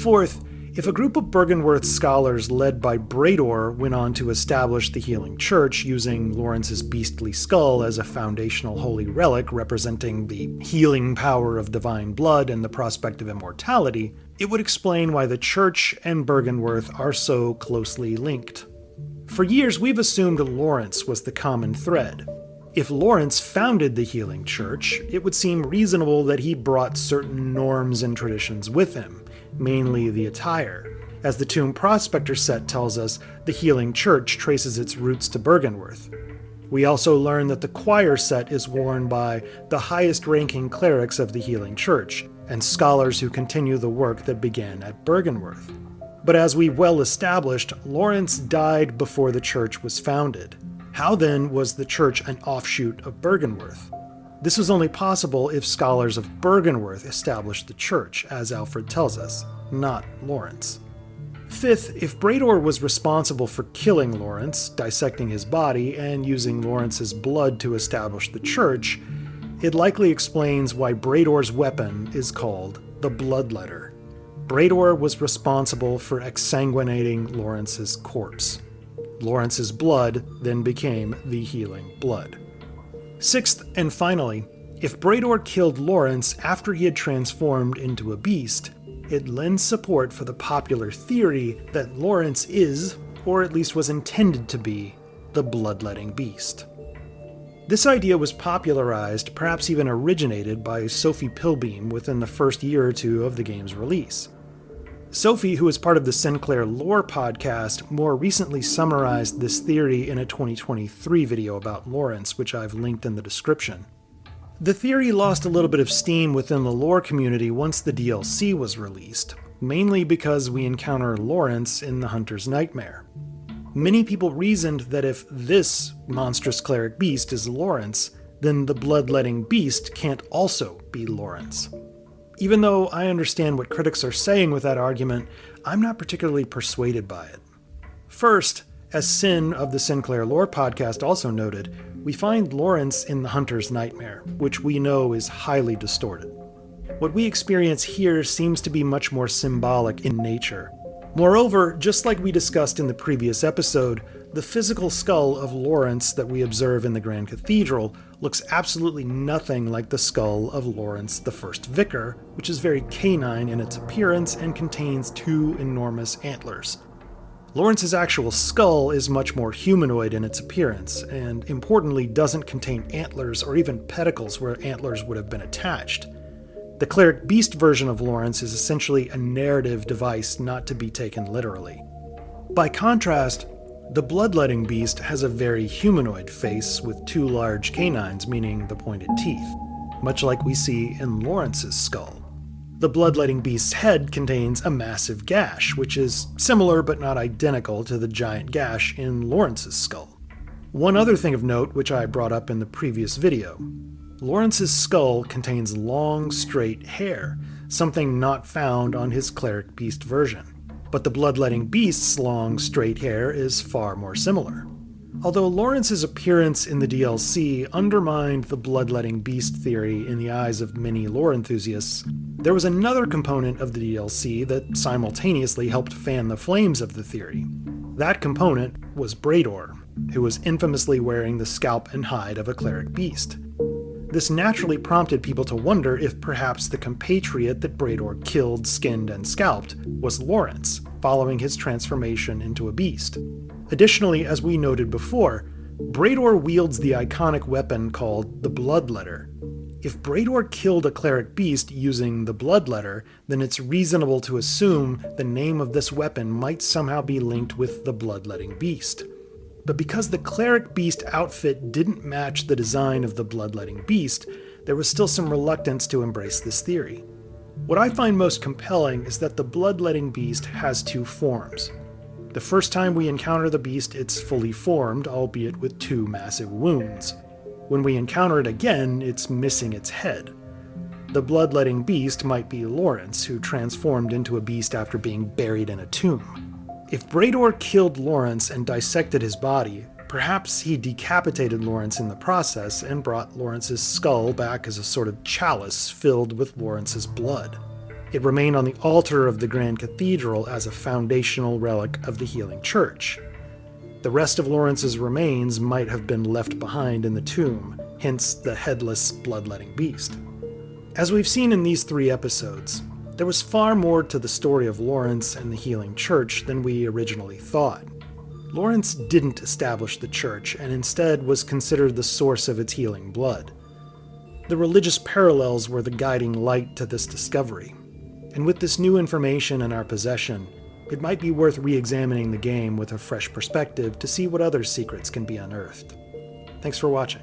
Fourth, if a group of Byrgenwerth scholars led by Brador went on to establish the Healing Church using Laurence's beastly skull as a foundational holy relic representing the healing power of divine blood and the prospect of immortality, it would explain why the Church and Byrgenwerth are so closely linked. For years, we've assumed Laurence was the common thread. If Laurence founded the Healing Church, it would seem reasonable that he brought certain norms and traditions with him, mainly the attire. As the Tomb Prospector set tells us, the Healing Church traces its roots to Byrgenwerth. We also learn that the choir set is worn by the highest-ranking clerics of the Healing Church, and scholars who continue the work that began at Byrgenwerth. But as we well established, Laurence died before the church was founded. How then was the church an offshoot of Byrgenwerth? This was only possible if scholars of Byrgenwerth established the church, as Alfred tells us, not Laurence. Fifth, if Brador was responsible for killing Laurence, dissecting his body, and using Laurence's blood to establish the church, it likely explains why Brador's weapon is called the Bloodletter. Brador was responsible for exsanguinating Laurence's corpse. Laurence's blood then became the healing blood. Sixth, and finally, if Brador killed Laurence after he had transformed into a beast, it lends support for the popular theory that Laurence is, or at least was intended to be, the bloodletting beast. This idea was popularized, perhaps even originated, by Sophie Pilbeam within the first year or two of the game's release. Sophie, who is part of the Sinclair Lore podcast, more recently summarized this theory in a 2023 video about Laurence, which I've linked in the description. The theory lost a little bit of steam within the lore community once the DLC was released, mainly because we encounter Laurence in the Hunter's Nightmare. Many people reasoned that if this monstrous cleric beast is Laurence, then the bloodletting beast can't also be Laurence. Even though I understand what critics are saying with that argument, I'm not particularly persuaded by it. First, as Sin of the Sinclair Lore podcast also noted, we find Laurence in the Hunter's Nightmare, which we know is highly distorted. What we experience here seems to be much more symbolic in nature. Moreover, just like we discussed in the previous episode, the physical skull of Laurence that we observe in the Grand Cathedral looks absolutely nothing like the skull of Laurence the First Vicar, which is very canine in its appearance and contains two enormous antlers. Laurence's actual skull is much more humanoid in its appearance, and importantly doesn't contain antlers or even pedicles where antlers would have been attached. The cleric beast version of Laurence is essentially a narrative device not to be taken literally. By contrast, the bloodletting beast has a very humanoid face with two large canines, meaning the pointed teeth, much like we see in Laurence's skull. The bloodletting beast's head contains a massive gash, which is similar but not identical to the giant gash in Laurence's skull. One other thing of note, which I brought up in the previous video, Laurence's skull contains long, straight hair, something not found on his cleric beast version. But the bloodletting beast's long, straight hair is far more similar. Although Laurence's appearance in the DLC undermined the bloodletting beast theory in the eyes of many lore enthusiasts, there was another component of the DLC that simultaneously helped fan the flames of the theory. That component was Brador, who was infamously wearing the scalp and hide of a cleric beast. This naturally prompted people to wonder if perhaps the compatriot that Brador killed, skinned, and scalped was Laurence, following his transformation into a beast. Additionally, as we noted before, Brador wields the iconic weapon called the Bloodletter. If Brador killed a cleric beast using the Bloodletter, then it's reasonable to assume the name of this weapon might somehow be linked with the bloodletting beast. But because the cleric beast outfit didn't match the design of the bloodletting beast, there was still some reluctance to embrace this theory. What I find most compelling is that the bloodletting beast has two forms. The first time we encounter the beast, it's fully formed, albeit with two massive wounds. When we encounter it again, it's missing its head. The bloodletting beast might be Laurence, who transformed into a beast after being buried in a tomb. If Brador killed Laurence and dissected his body, perhaps he decapitated Laurence in the process and brought Laurence's skull back as a sort of chalice filled with Laurence's blood. It remained on the altar of the Grand Cathedral as a foundational relic of the healing church. The rest of Laurence's remains might have been left behind in the tomb, hence the headless bloodletting beast. As we've seen in these 3 episodes, there was far more to the story of Laurence and the healing church than we originally thought. Laurence didn't establish the church, and instead was considered the source of its healing blood. The religious parallels were the guiding light to this discovery, and with this new information in our possession, it might be worth re-examining the game with a fresh perspective to see what other secrets can be unearthed. Thanks for watching.